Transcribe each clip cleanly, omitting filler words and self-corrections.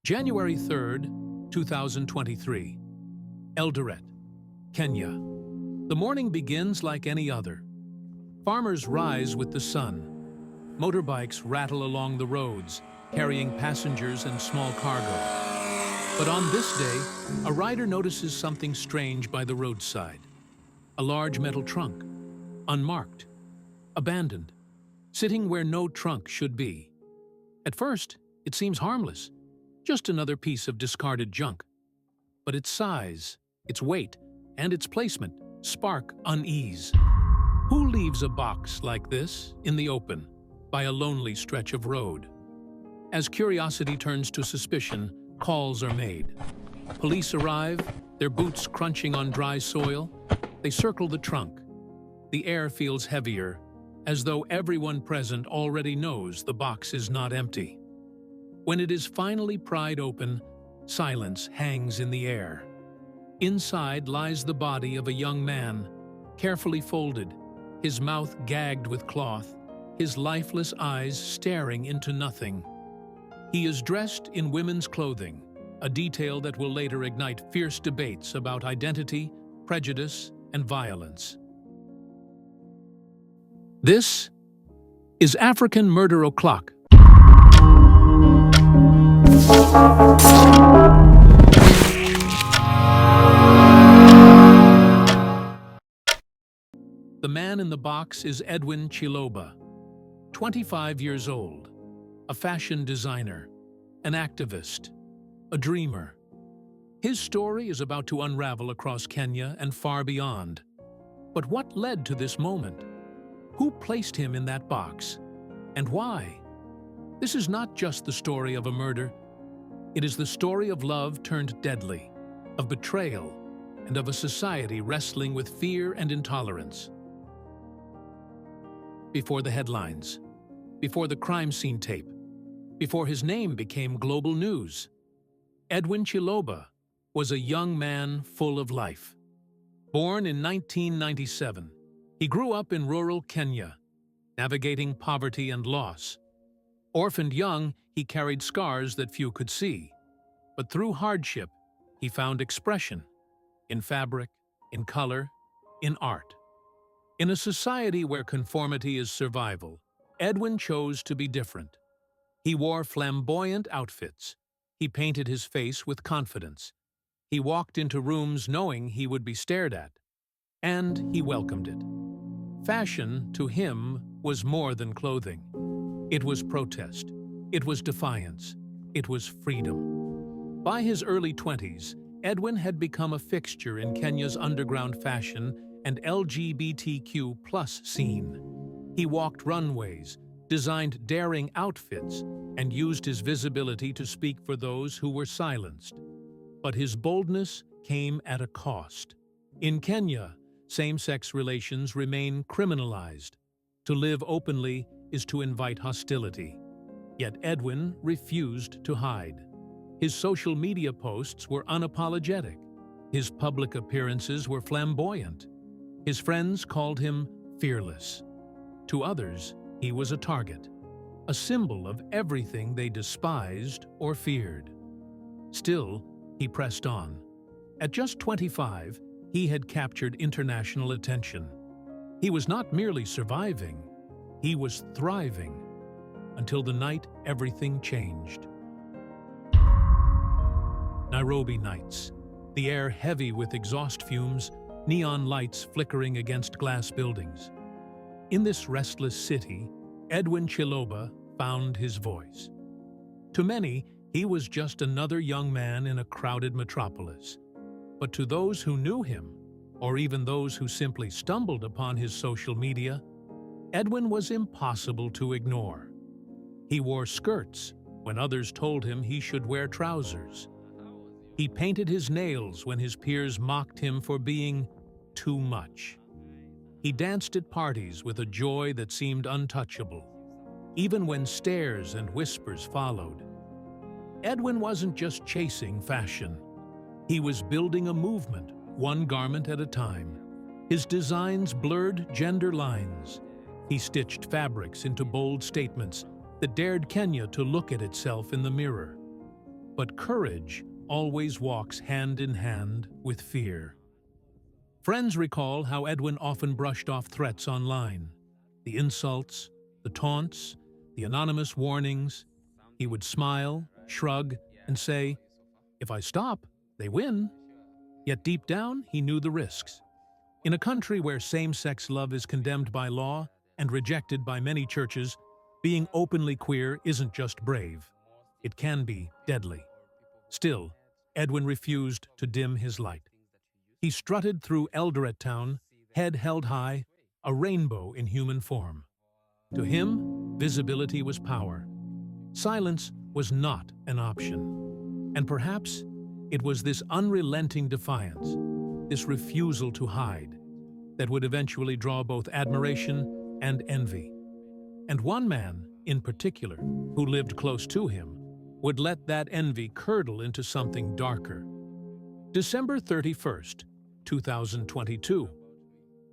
January 3rd, 2023. Eldoret, Kenya. The morning begins like any other. Farmers rise with the sun. Motorbikes rattle along the roads, carrying passengers and small cargo. But on this day, a rider notices something strange by the roadside. A large metal trunk, unmarked, abandoned, sitting where no trunk should be. At first, it seems harmless, just another piece of discarded junk. But its size, its weight, and its placement spark unease. Who leaves a box like this in the open by a lonely stretch of road? As curiosity turns to suspicion, calls are made. Police arrive, their boots crunching on dry soil. They circle the trunk. The air feels heavier, as though everyone present already knows the box is not empty. When it is finally pried open, silence hangs in the air. Inside lies the body of a young man, carefully folded, his mouth gagged with cloth, his lifeless eyes staring into nothing. He is dressed in women's clothing, a detail that will later ignite fierce debates about identity, prejudice, and violence. This is African Murder Oclock. The man in the box is Edwin Chiloba, 25 years old, a fashion designer, an activist, a dreamer. His story is about to unravel across Kenya and far beyond. But what led to this moment? Who placed him in that box? And why? This is not just the story of a murder. It is the story of love turned deadly, of betrayal, and of a society wrestling with fear and intolerance. Before the headlines, before the crime scene tape, before his name became global news, Edwin Chiloba was a young man full of life. Born in 1997, he grew up in rural Kenya, navigating poverty and loss. Orphaned young, he carried scars that few could see. But through hardship, he found expression in fabric, in color, in art. In a society where conformity is survival, Edwin chose to be different. He wore flamboyant outfits. He painted his face with confidence. He walked into rooms knowing he would be stared at, and he welcomed it. Fashion, to him, was more than clothing. It was protest. It was defiance. It was freedom. By his early 20s, Edwin had become a fixture in Kenya's underground fashion and LGBTQ+ scene. He walked runways, designed daring outfits, and used his visibility to speak for those who were silenced. But his boldness came at a cost. In Kenya, same-sex relations remain criminalized. To live openly is to invite hostility. Yet Edwin refused to hide. His social media posts were unapologetic. His public appearances were flamboyant. His friends called him fearless. To others, he was a target, a symbol of everything they despised or feared. Still, he pressed on. At just 25, he had captured international attention. He was not merely surviving, he was thriving, until the night everything changed. Nairobi nights, the air heavy with exhaust fumes, neon lights flickering against glass buildings. In this restless city, Edwin Chiloba found his voice. To many, he was just another young man in a crowded metropolis. But to those who knew him, or even those who simply stumbled upon his social media, Edwin was impossible to ignore. He wore skirts when others told him he should wear trousers. He painted his nails when his peers mocked him for being too much. He danced at parties with a joy that seemed untouchable, even when stares and whispers followed. Edwin wasn't just chasing fashion. He was building a movement, one garment at a time. His designs blurred gender lines. He stitched fabrics into bold statements that dared Kenya to look at itself in the mirror. But courage always walks hand in hand with fear. Friends recall how Edwin often brushed off threats online. The insults, the taunts, the anonymous warnings. He would smile, shrug, and say, "If I stop, they win." Yet deep down, he knew the risks. In a country where same-sex love is condemned by law and rejected by many churches, being openly queer isn't just brave. It can be deadly. Still, Edwin refused to dim his light. He strutted through Eldoret town, head held high, a rainbow in human form. To him, visibility was power. Silence was not an option. And perhaps it was this unrelenting defiance, this refusal to hide, that would eventually draw both admiration and envy. And one man, in particular, who lived close to him, would let that envy curdle into something darker. December 31st, 2022.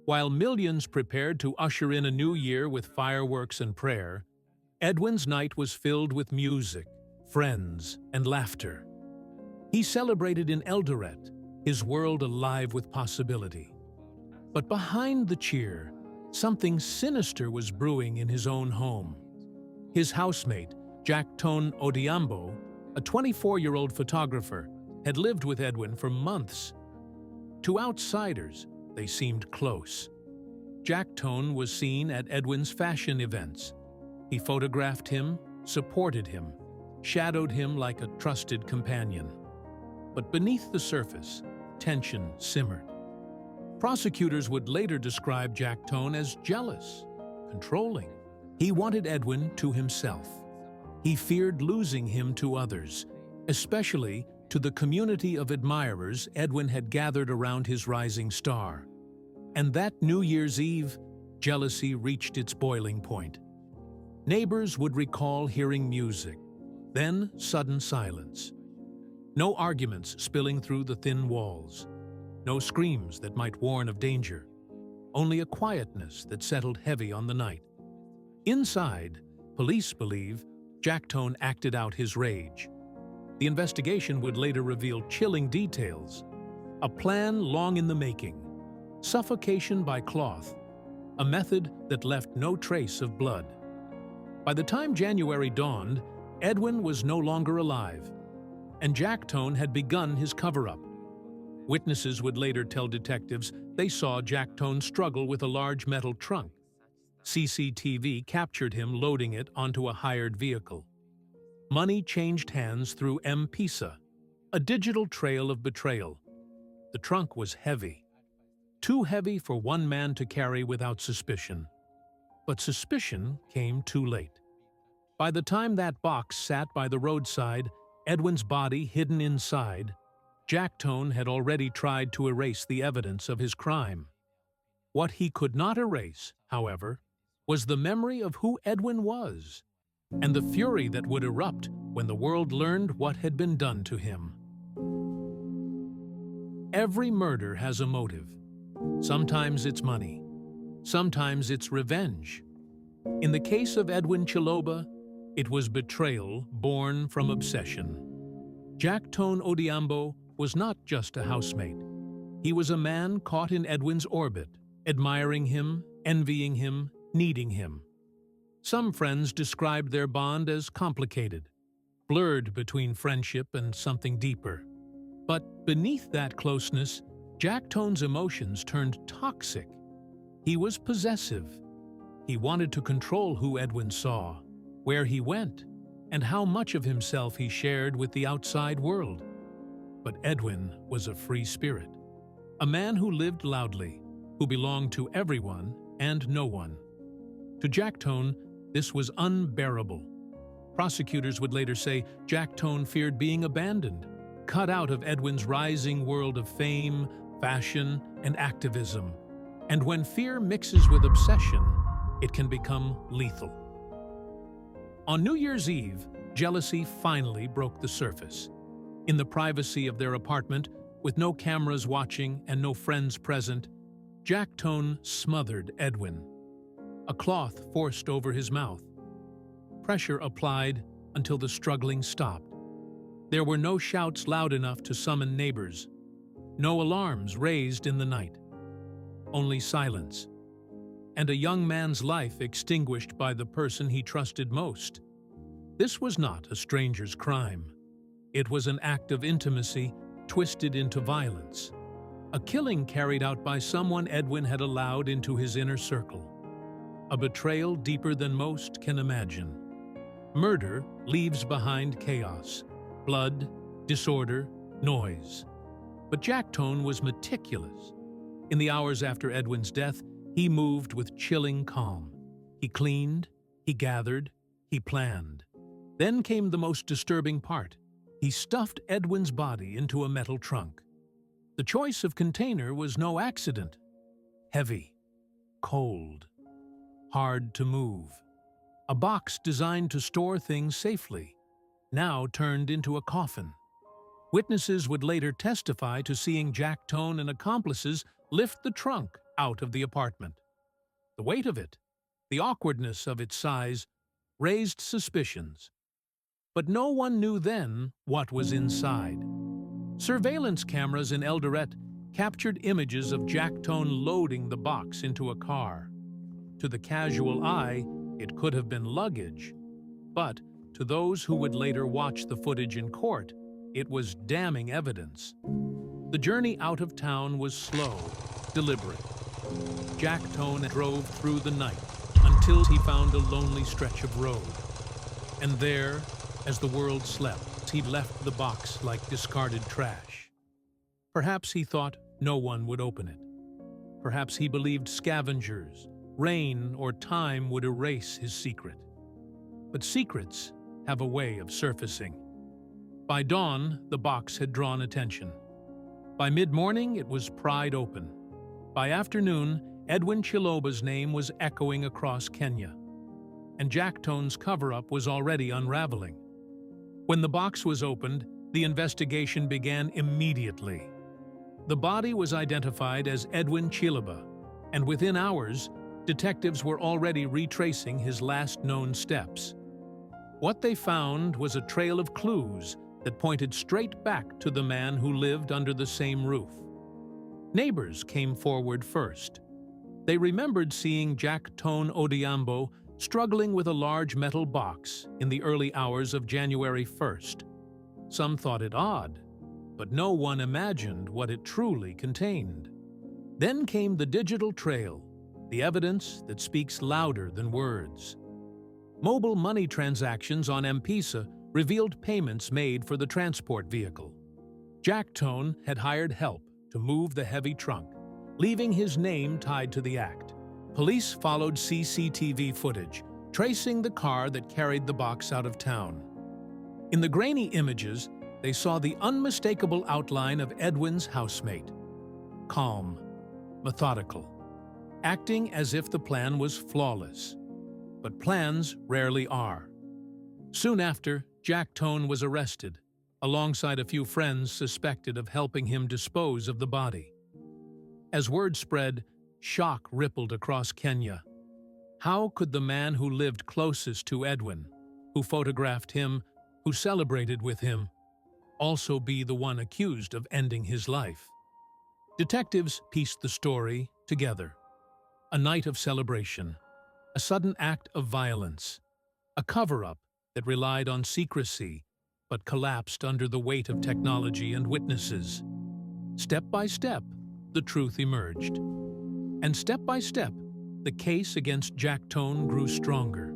While millions prepared to usher in a new year with fireworks and prayer, Edwin's night was filled with music, friends, and laughter. He celebrated in Eldoret, his world alive with possibility. But behind the cheer, something sinister was brewing in his own home. His housemate, Jackton Odhiambo, a 24-year-old photographer, had lived with Edwin for months. To outsiders, they seemed close. Jackton was seen at Edwin's fashion events. He photographed him, supported him, shadowed him like a trusted companion. But beneath the surface, tension simmered. Prosecutors would later describe Jackton as jealous, controlling. He wanted Edwin to himself. He feared losing him to others, especially to the community of admirers Edwin had gathered around his rising star. And that New Year's Eve, jealousy reached its boiling point. Neighbors would recall hearing music, then sudden silence. No arguments spilling through the thin walls. No screams that might warn of danger. Only a quietness that settled heavy on the night. Inside, police believe Jackton acted out his rage. The investigation would later reveal chilling details. A plan long in the making. Suffocation by cloth. A method that left no trace of blood. By the time January dawned, Edwin was no longer alive, and Jackton had begun his cover-up. Witnesses would later tell detectives they saw Jackton struggle with a large metal trunk. CCTV captured him loading it onto a hired vehicle. Money changed hands through M-Pesa, a digital trail of betrayal. The trunk was heavy. Too heavy for one man to carry without suspicion. But suspicion came too late. By the time that box sat by the roadside, Edwin's body hidden inside, Jackton had already tried to erase the evidence of his crime. What he could not erase, however, was the memory of who Edwin was, and the fury that would erupt when the world learned what had been done to him. Every murder has a motive. Sometimes it's money. Sometimes it's revenge. In the case of Edwin Chiloba, it was betrayal born from obsession. Jackton Odhiambo was not just a housemate. He was a man caught in Edwin's orbit, admiring him, envying him, needing him. Some friends described their bond as complicated, blurred between friendship and something deeper. But beneath that closeness, Jackton's emotions turned toxic. He was possessive. He wanted to control who Edwin saw, where he went, and how much of himself he shared with the outside world. But Edwin was a free spirit, a man who lived loudly, who belonged to everyone and no one. To Jackton, this was unbearable. Prosecutors would later say Jackton feared being abandoned, cut out of Edwin's rising world of fame, fashion, and activism. And when fear mixes with obsession, it can become lethal. On New Year's Eve, jealousy finally broke the surface. In the privacy of their apartment, with no cameras watching and no friends present, Jackton smothered Edwin. A cloth forced over his mouth. Pressure applied until the struggling stopped. There were no shouts loud enough to summon neighbors, no alarms raised in the night, only silence, and a young man's life extinguished by the person he trusted most. This was not a stranger's crime. It was an act of intimacy twisted into violence, a killing carried out by someone Edwin had allowed into his inner circle, a betrayal deeper than most can imagine. Murder leaves behind chaos, blood, disorder, noise. But Jack Tone was meticulous. In the hours after Edwin's death, he moved with chilling calm. He cleaned, he gathered, he planned. Then came the most disturbing part. He stuffed Edwin's body into a metal trunk. The choice of container was no accident. Heavy, cold, hard to move. A box designed to store things safely, now turned into a coffin. Witnesses would later testify to seeing Jack Tone and accomplices lift the trunk out of the apartment. The weight of it, the awkwardness of its size, raised suspicions. But no one knew then what was inside. Surveillance cameras in Eldoret captured images of Jack Tone loading the box into a car. To the casual eye, it could have been luggage, but to those who would later watch the footage in court, it was damning evidence. The journey out of town was slow, deliberate. Jack Tone drove through the night until he found a lonely stretch of road. And there, as the world slept, he left the box like discarded trash. Perhaps he thought no one would open it. Perhaps he believed scavengers, rain, or time would erase his secret. But secrets have a way of surfacing. By dawn, the box had drawn attention. By mid-morning, it was pried open. By afternoon, Edwin Chiloba's name was echoing across Kenya, and Jack Tone's cover-up was already unraveling. When the box was opened, the investigation began immediately. The body was identified as Edwin Chiloba, and within hours, detectives were already retracing his last known steps. What they found was a trail of clues that pointed straight back to the man who lived under the same roof. Neighbors came forward first. They remembered seeing Jack Tone Odhiambo struggling with a large metal box in the early hours of January 1st. Some thought it odd, but no one imagined what it truly contained. Then came the digital trail, the evidence that speaks louder than words. Mobile money transactions on M-Pesa revealed payments made for the transport vehicle. Jack Tone had hired help to move the heavy trunk, leaving his name tied to the act. Police followed CCTV footage, tracing the car that carried the box out of town. In the grainy images, they saw the unmistakable outline of Edwin's housemate. Calm, methodical, acting as if the plan was flawless. But plans rarely are. Soon after, Jack Tone was arrested, alongside a few friends suspected of helping him dispose of the body. As word spread, shock rippled across Kenya. How could the man who lived closest to Edwin, who photographed him, who celebrated with him, also be the one accused of ending his life? Detectives pieced the story together. A night of celebration, a sudden act of violence, a cover-up that relied on secrecy but collapsed under the weight of technology and witnesses. Step by step, the truth emerged. And step by step, the case against Jack Tone grew stronger.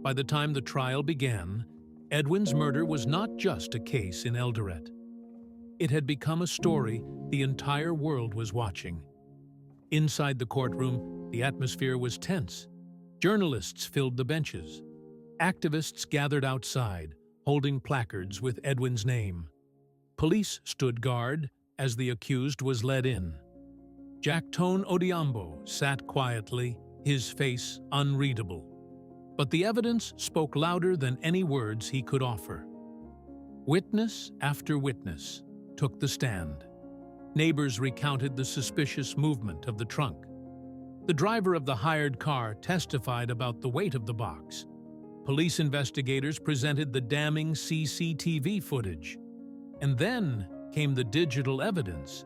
By the time the trial began, Edwin's murder was not just a case in Eldoret. It had become a story the entire world was watching. Inside the courtroom, the atmosphere was tense. Journalists filled the benches. Activists gathered outside, holding placards with Edwin's name. Police stood guard as the accused was led in. Jack Tone Odhiambo sat quietly, his face unreadable. But the evidence spoke louder than any words he could offer. Witness after witness took the stand. Neighbors recounted the suspicious movement of the trunk. The driver of the hired car testified about the weight of the box. police investigators presented the damning CCTV footage. And then came the digital evidence,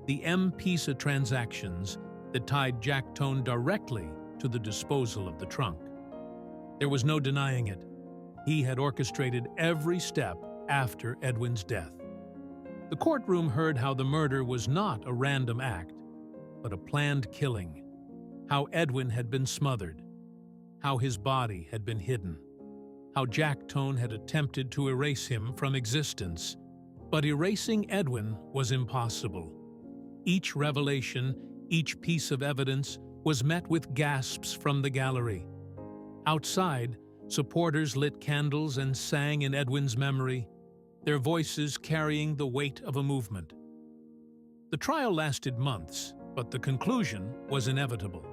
the M-Pesa transactions that tied Jack Tone directly to the disposal of the trunk. There was no denying it. He had orchestrated every step after Edwin's death. The courtroom heard how the murder was not a random act, but a planned killing, how Edwin had been smothered, how his body had been hidden, how Jack Tone had attempted to erase him from existence. But erasing Edwin was impossible. Each revelation, each piece of evidence was met with gasps from the gallery. Outside, supporters lit candles and sang in Edwin's memory, their voices carrying the weight of a movement. The trial lasted months, but the conclusion was inevitable.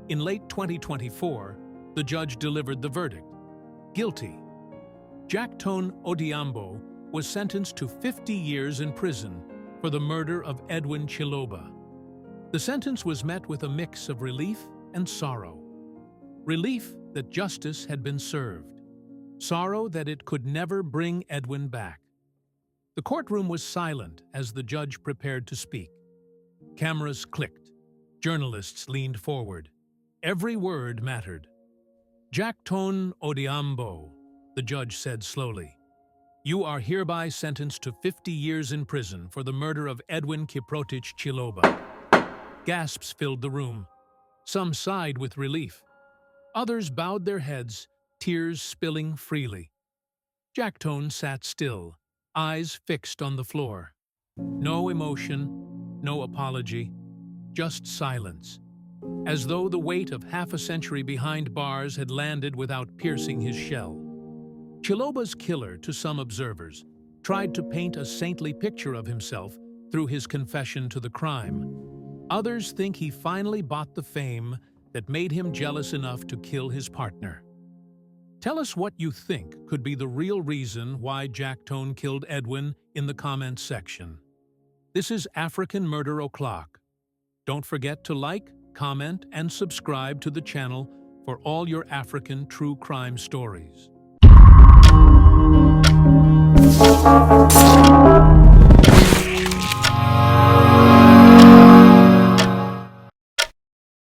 In late 2024, the judge delivered the verdict: guilty. Jack Tone Odhiambo was sentenced to 50 years in prison for the murder of Edwin Chiloba. The sentence was met with a mix of relief and sorrow. Relief that justice had been served. Sorrow that it could never bring Edwin back. The courtroom was silent as the judge prepared to speak. Cameras clicked. Journalists leaned forward. Every word mattered. Jack Tone Odhiambo, the judge said slowly, "You are hereby sentenced to 50 years in prison for the murder of Edwin Kiprotich Chiloba." Gasps filled the room. Some sighed with relief. Others bowed their heads, tears spilling freely. Jack Tone sat still, eyes fixed on the floor. No emotion, no apology, just silence, as though the weight of half a century behind bars had landed without piercing his shell. Chiloba's killer, to some observers, tried to paint a saintly picture of himself through his confession to the crime. Others think he finally bought the fame that made him jealous enough to kill his partner. Tell us what you think could be the real reason why Jack Tone killed Edwin in the comments section. This is African Murder O'Clock. Don't forget to like, comment, and subscribe to the channel for all your African true crime stories.